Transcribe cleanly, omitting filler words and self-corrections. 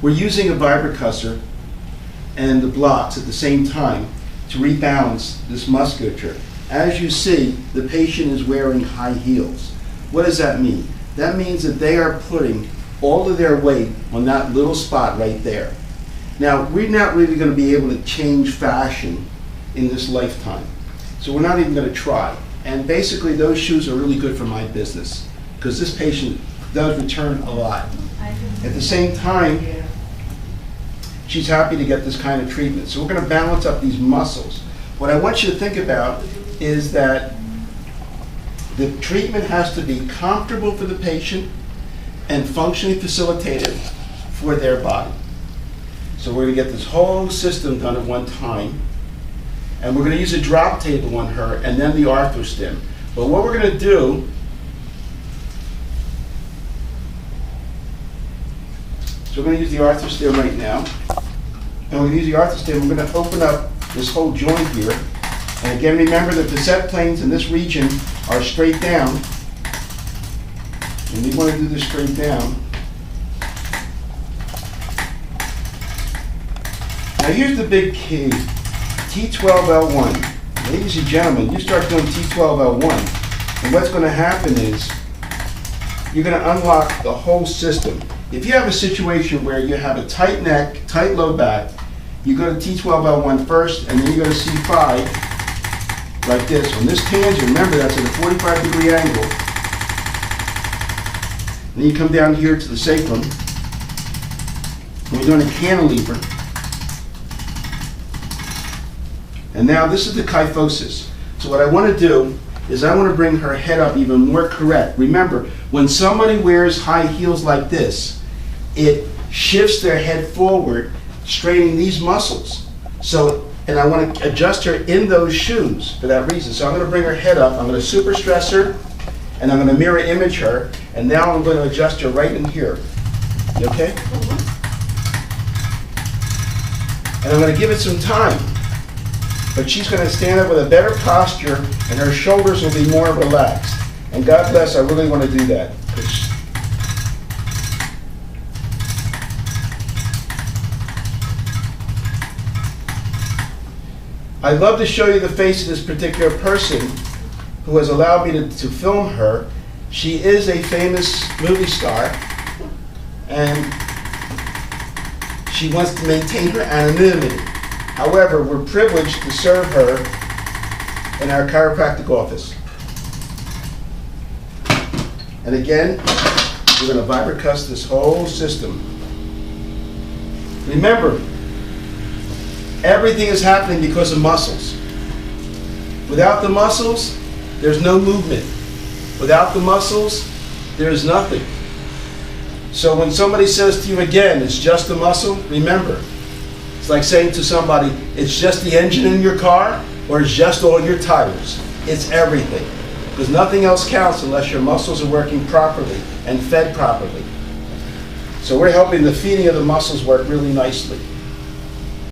we're using a vibrocussor and the blocks at the same time to rebalance this musculature. As you see, the patient is wearing high heels. What does that mean? That means that they are putting all of their weight on that little spot right there. Now, we're not really going to be able to change fashion in this lifetime. So we're not even going to try. And basically, those shoes are really good for my business because this patient does return a lot. At the same time, she's happy to get this kind of treatment. So we're going to balance up these muscles. What I want you to think about is that the treatment has to be comfortable for the patient and functionally facilitated for their body. So we're going to get this whole system done at one time. And we're going to use a drop table on her and then the arthrostim. But what we're going to do, so we're going to use the arthrostim right now. And we're going to use the arthrostim, we're going to open up this whole joint here. And again, remember the facet planes in this region are straight down. And we want to do this straight down. Now here's the big key, T12L1. Ladies and gentlemen, you start doing T12L1, and what's going to happen is you're going to unlock the whole system. If you have a situation where you have a tight neck, tight low back, you go to T12L1 first, and then you go to C5, like this. On this tangent, remember that's at a 45-degree angle. Then you come down here to the sacrum, and we're doing a cantilever. And now this is the kyphosis. So what I want to do is I want to bring her head up even more correct. Remember, when somebody wears high heels like this, it shifts their head forward, straining these muscles. So, and I want to adjust her in those shoes for that reason. So I'm going to bring her head up, I'm going to super stress her, and I'm going to mirror image her, and now I'm going to adjust her right in here. You okay? And I'm going to give it some time. But she's going to stand up with a better posture, and her shoulders will be more relaxed. And God bless, I really want to do that. I'd love to show you the face of this particular person who has allowed me to film her. She is a famous movie star, and she wants to maintain her anonymity. However, we're privileged to serve her in our chiropractic office. And again, we're going to vibrocuss this whole system. Remember, everything is happening because of muscles. Without the muscles, there's no movement. Without the muscles, there's nothing. So when somebody says to you again, it's just a muscle, remember, it's like saying to somebody, it's just the engine in your car, or it's just all your tires. It's everything. Because nothing else counts unless your muscles are working properly and fed properly. So we're helping the feeding of the muscles work really nicely.